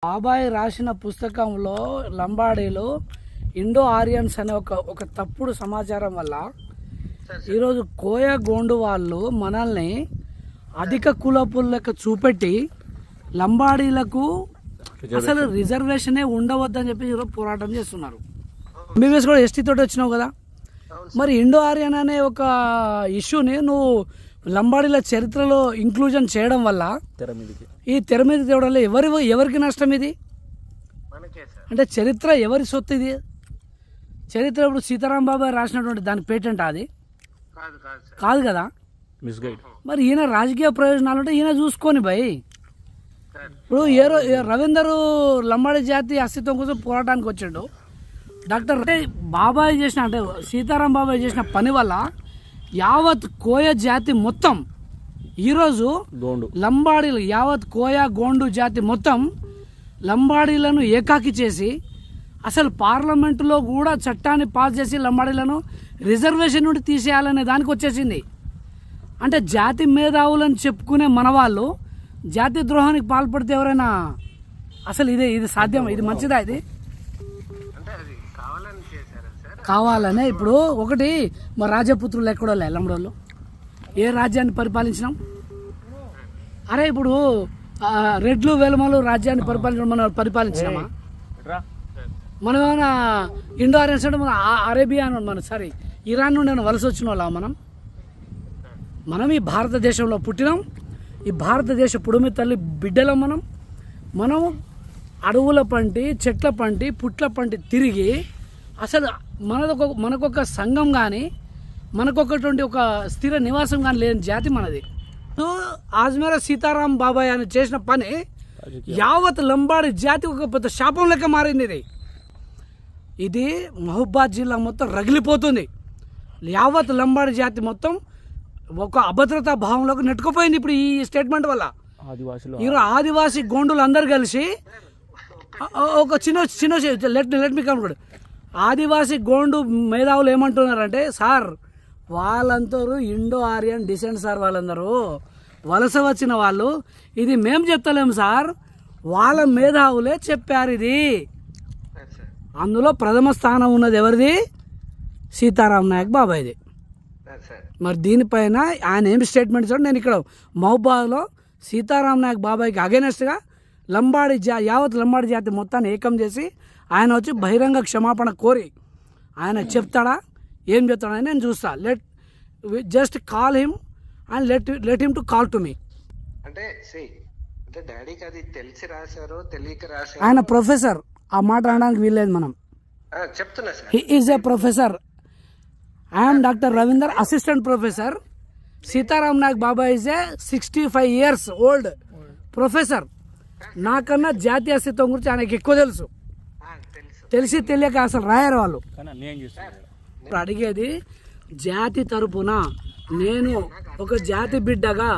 బాబాయ్ రాసిన పుస్తకంలో లంబాడీలు ఇండో ఆరియన్స్ అనే ఒక తప్పుడు సమాచారం వల్ల ఈరోజు కోయ గోండు వాళ్ళు మనల్ని అధిక కులపులకు చూపెట్టి లంబాడీలకు అసలు రిజర్వేషనే ఉండవద్దని చెప్పి ఈరోజు పోరాటం చేస్తున్నారు. ఎంబీబీఎస్ కూడా ఎస్టీ తోటి వచ్చినావు కదా, మరి ఇండో ఆరియన్ అనే ఒక ఇష్యూని నువ్వు లంబాడీల చరిత్రలో ఇంక్లూజన్ చేయడం వల్ల ఈ తెర మీద తేవడం వల్ల ఎవరికి నష్టం? ఇది అంటే చరిత్ర ఎవరి సొత్తు? ఇది చరిత్ర ఇప్పుడు సీతారాం బాబాయ్ రాసినటువంటి దాని పేటెంట్ అది కాదు కదా. మరి ఈయన రాజకీయ ప్రయోజనాలు ఉంటే ఈయన చూసుకొని భయ్. ఇప్పుడు రవీందర్ లంబాడీ జాతి అస్తిత్వం కోసం పోరాటానికి వచ్చాడు. డాక్టర్ అంటే బాబాయ్ చేసిన అంటే సీతారాం బాబాయ్ చేసిన పని వల్ల యావత్ కోయ జాతి మొత్తం ఈరోజు లంబాడీలు యావత్ కోయ గోండు జాతి మొత్తం లంబాడీలను ఏకాకి చేసి అసలు పార్లమెంటులో కూడా చట్టాన్ని పాస్ చేసి లంబాడీలను రిజర్వేషన్ నుండి తీసేయాలనే దానికి వచ్చేసింది. అంటే జాతి మేధావులని చెప్పుకునే మన వాళ్ళు జాతి ద్రోహానికి పాల్పడితే ఎవరైనా అసలు ఇది సాధ్యం? ఇది మంచిదా? ఇది కావాలనే. ఇప్పుడు ఒకటి మా రాజపుత్రులు ఎక్కడో లంబడోళ్ళు ఏ రాజ్యాన్ని పరిపాలించినాం? అరే ఇప్పుడు రెడ్లు వెలమలు రాజ్యాన్ని మనం పరిపాలించినామా? మనం ఏమైనా ఇండో ఆరియన్స్ అంటే మన అరేబియా మనం సారీ ఇరాన్ నుండి వలస వచ్చిన వాళ్ళ మనం ఈ భారతదేశంలో పుట్టినాం. ఈ భారతదేశ పుడుమి తల్లి బిడ్డలం. మనం అడవుల పంటి చెట్ల పంటి పుట్ల పంటి తిరిగి అసలు మనకొక సంఘం కానీ మనకొకటువంటి ఒక స్థిర నివాసం కానీ లేని జాతి మనది. ఆజ్మేర సీతారాం బాబాయ్ అని చేసిన పని యావత్ లంబాడి జాతి ఒక పెద్ద శాపం లెక్క మారింది. ఇది మహబూబాద్ జిల్లా మొత్తం రగిలిపోతుంది. యావత్ లంబాడి జాతి మొత్తం ఒక అభద్రతా భావంలోకి నెట్టుకుపోయింది ఇప్పుడు ఈ స్టేట్మెంట్ వల్ల. ఈరోజు ఆదివాసీ గోండులు అందరు కలిసి ఒక చిన్న లెట్ మీ కమ్. ఆదివాసీ గోండు మేధావులు ఏమంటున్నారంటే, సార్ వాళ్ళందరూ ఇండో ఆరియన్ డిసెంట్ సార్, వాళ్ళందరూ వలస వచ్చిన వాళ్ళు, ఇది మేము చెప్తలేము సార్, వాళ్ళ మేధావులే చెప్పారు. ఇది అందులో ప్రథమ స్థానం ఉన్నది ఎవరిది? సీతారాం నాయక్ బాబాయ్ది. మరి దీనిపైన ఆయన ఏం స్టేట్మెంట్ ఇచ్చాడు? నేను ఇక్కడ మహబూబాద్లో సీతారాం నాయక్ బాబాయ్కి అగెనెస్ట్గా యావత్ లంబాడి జాతి మొత్తాన్ని ఏకం చేసి ఆయన వచ్చి బహిరంగ క్షమాపణ కోరి ఆయన చెప్తాడా ఏం చెప్తాడని నేను చూస్తా. Just call him and let him to call to me. అంటే డాడీకి అది తెలిసి రాశారో తెలియక రాశారో ఆయన ప్రొఫెసర్, ఆ మాట అనడానికి వీల్లేదు. మనం చెప్తున్నా sir, he is a professor. I'm doctor Ravinder, assistant professor. Sitaram Nayak Baba is a 65 years old professor. నాకన్నా జాతీయ అస్తిత్వం గురించి ఆయనకి ఎక్కువ తెలుసు. తెలిసి తెలియక అసలు రాయరు వాళ్ళు. అడిగేది జాతి తరపున నేను ఒక జాతి బిడ్డగా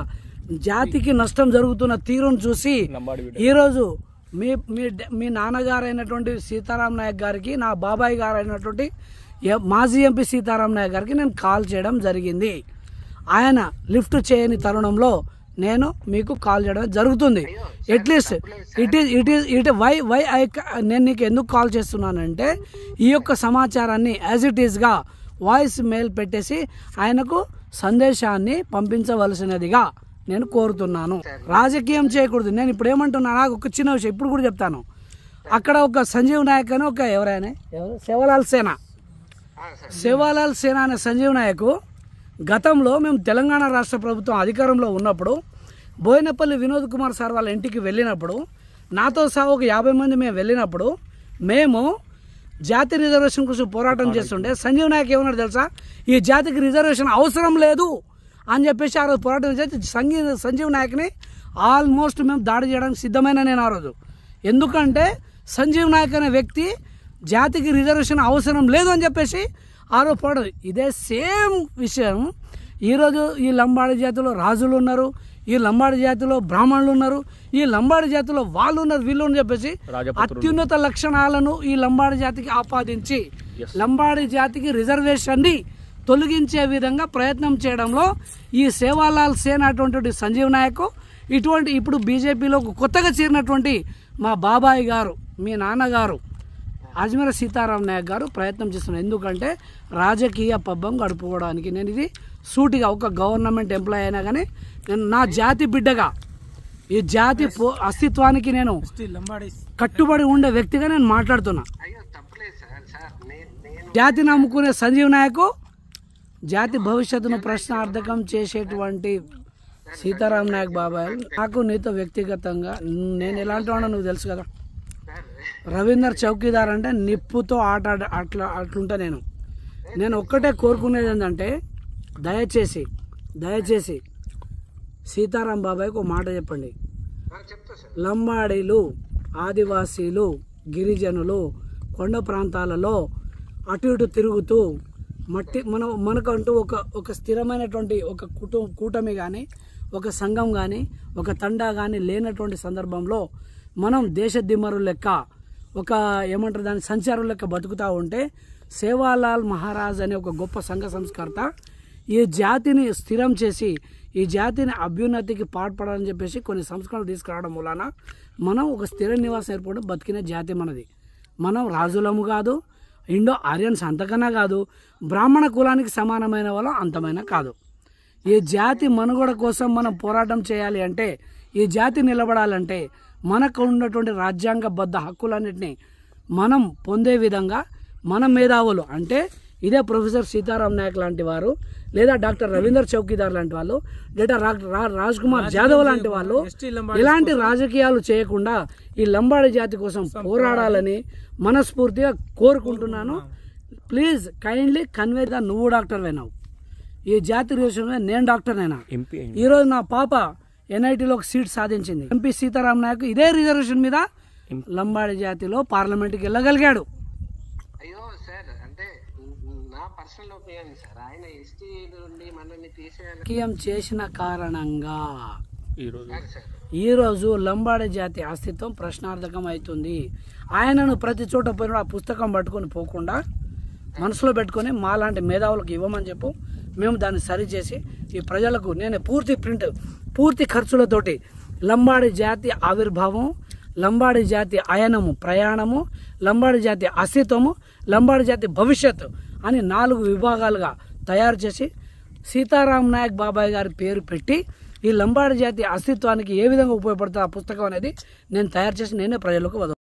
జాతికి నష్టం జరుగుతున్న తీరును చూసి ఈరోజు మీ నాన్నగారు అయినటువంటి సీతారాం నాయక్ గారికి, నా బాబాయ్ గారు అయినటువంటి మాజీ ఎంపీ సీతారాం నాయక్ గారికి నేను కాల్ చేయడం జరిగింది. ఆయన లిఫ్ట్ చేయని తరుణంలో నేను మీకు కాల్ చేయడం జరుగుతుంది. అట్లీస్ట్ నేను నీకు ఎందుకు కాల్ చేస్తున్నానంటే ఈ యొక్క సమాచారాన్ని యాజ్ ఇట్ ఈస్గా వాయిస్ మెయిల్ పెట్టేసి ఆయనకు సందేశాన్ని పంపించవలసినదిగా నేను కోరుతున్నాను. రాజకీయం చేయకూడదు. నేను ఇప్పుడు ఏమంటున్నా, నాకు ఒక చిన్న విషయం ఇప్పుడు కూడా చెప్తాను. అక్కడ ఒక సంజీవ్ నాయక్ అని ఒక ఎవరు సేవాలాల్ సేన అనే సంజీవ్ నాయక్ గతంలో మేము తెలంగాణ రాష్ట్ర ప్రభుత్వం అధికారంలో ఉన్నప్పుడు బోయినపల్లి వినోద్ కుమార్ సార్ వాళ్ళ ఇంటికి వెళ్ళినప్పుడు నాతో సహా ఒక 50 మంది మేము వెళ్ళినప్పుడు మేము జాతి రిజర్వేషన్ కోసం పోరాటం చేస్తుంటే సంజీవ్ నాయక్ ఏమన్నాడు తెలుసా? ఈ జాతికి రిజర్వేషన్ అవసరం లేదు అని చెప్పేసి ఆ రోజు పోరాటం చేసి సంజీవ్ నాయక్ని ఆల్మోస్ట్ మేము దాడి చేయడానికి సిద్ధమైన నేను ఆ రోజు. ఎందుకంటే సంజీవ్ నాయక్ అనే వ్యక్తి జాతికి రిజర్వేషన్ అవసరం లేదు అని చెప్పేసి ఆ రోజు పోరాటం. ఇదే సేమ్ విషయం ఈరోజు ఈ లంబాడి జాతిలో రాజులు ఉన్నారు, ఈ లంబాడి జాతిలో బ్రాహ్మణులు ఉన్నారు, ఈ లంబాడి జాతిలో వాళ్ళు ఉన్నారు, వీళ్ళు అని చెప్పేసి అత్యున్నత లక్షణాలను ఈ లంబాడి జాతికి ఆపాదించి లంబాడి జాతికి రిజర్వేషన్ని తొలగించే విధంగా ప్రయత్నం చేయడంలో ఈ సేవాలాల్ సేన అటువంటి సంజీవ్ నాయక్ ఇటువంటి ఇప్పుడు బీజేపీలో కొత్తగా చేరినటువంటి మా బాబాయ్ గారు, మీ నాన్నగారు అజ్మీర్ సీతారాం నాయక్ గారు ప్రయత్నం చేస్తున్నారు. ఎందుకంటే రాజకీయ పబ్బం గడుపుకోవడానికి. నేను ఇది సూటిగా ఒక గవర్నమెంట్ ఎంప్లాయీ అయినా కానీ నేను నా జాతి బిడ్డగా, ఈ జాతి అస్తిత్వానికి నేను కట్టుబడి ఉండే వ్యక్తిగా నేను మాట్లాడుతున్నా. జాతి నమ్ముకునే సంజీవ్ నాయక్ జాతి భవిష్యత్తును ప్రశ్నార్థకం చేసేటువంటి సీతారాం నాయక్ బాబాయ్, నాకు నీతో వ్యక్తిగతంగా నేను ఎలాంటి వాడో నువ్వు తెలుసు కదా. రవీందర్ చౌకీదార్ అంటే నిప్పుతో ఆట అట్లుంటా. నేను ఒక్కటే కోరుకునేది ఏంటంటే దయచేసి సీతారాం బాబాయ్కి ఒక మాట చెప్పండి. లంబాడీలు, ఆదివాసీలు, గిరిజనులు కొండ ప్రాంతాలలో అటు ఇటు తిరుగుతూ మనకంటూ ఒక స్థిరమైనటువంటి ఒక కూటమి కానీ, ఒక సంఘం కానీ, ఒక తండా కానీ లేనటువంటి సందర్భంలో మనం దేశ దిమ్మరు లెక్క, ఒక ఏమంటారు దాని సంచారం లెక్క బతుకుతూ ఉంటే సేవాలాల్ మహారాజ్ అనే ఒక గొప్ప సంఘ సంస్కర్త ఈ జాతిని స్థిరం చేసి ఈ జాతిని అభ్యున్నతికి పాటుపడాలని చెప్పేసి కొన్ని సంస్కరణలు తీసుకురావడం మూలాన మనం ఒక స్థిర నివాసం ఏర్పడి బతికిన జాతి మనది. మనం రాజులము కాదు, ఇండో ఆర్యన్స్ అంతకన్నా కాదు, బ్రాహ్మణ కులానికి సమానమైన వాళ్ళం అంతమైనా కాదు. ఈ జాతి మనుగడ కోసం మనం పోరాటం చేయాలి అంటే, ఈ జాతి నిలబడాలంటే మనకు ఉన్నటువంటి రాజ్యాంగబద్ధ హక్కులన్నింటినీ మనం పొందే విధంగా మన మేధావులు అంటే ఇదే ప్రొఫెసర్ సీతారాం నాయక్ లాంటి వారు, లేదా డాక్టర్ రవీందర్ చౌకీదార్ లాంటి వాళ్ళు, లేదా రాజ్ కుమార్ జాదవ్ లాంటి వాళ్ళు ఇలాంటి రాజకీయాలు చేయకుండా ఈ లంబాడి జాతి కోసం పోరాడాలని మనస్ఫూర్తిగా కోరుకుంటున్నాను. ప్లీజ్ కైండ్లీ కన్వే ద నువ్వు డాక్టర్ అయినావు, ఈ జాతి విషయంలో నేను డాక్టర్ అయినా. ఈరోజు నా పాప ఎన్ఐటీలో ఒక సీట్ సాధించింది. ఎంపీ సీతారాం నాయక్ ఇదే రిజర్వేషన్ మీద లంబాడి జాతిలో పార్లమెంట్కి వెళ్ళగలిగాడు. అయ్యో సార్, అంటే నా పర్సనల్ ఒపీనియన్ సార్, ఆయన ఎస్టీ నుండి మనల్ని తీసేయాలి చేసిన కారణంగా ఈరోజు లంబాడి జాతి అస్తిత్వం ప్రశ్నార్థకం అవుతుంది. ఆయనను ప్రతి చోట పోయిన ఆ పుస్తకం పట్టుకొని పోకుండా మనసులో పెట్టుకొని మాలాంటి మేధావులకు ఇవ్వమని చెప్పు. మేము దాన్ని సరిచేసి ఈ ప్రజలకు నేను పూర్తి ఖర్చులతోటి లంబాడి జాతి ఆవిర్భావం, లంబాడి జాతి అయనము, ప్రయాణము, లంబాడి జాతి అస్తిత్వము, లంబాడి జాతి భవిష్యత్తు అని 4 విభాగాలుగా తయారు చేసి సీతారాం నాయక్ బాబాయ్ గారి పేరు పెట్టి ఈ లంబాడి జాతి అస్తిత్వానికి ఏ విధంగా ఉపయోగపడుతుంది ఆ పుస్తకం అనేది నేను తయారు చేసి నేనే ప్రజలకు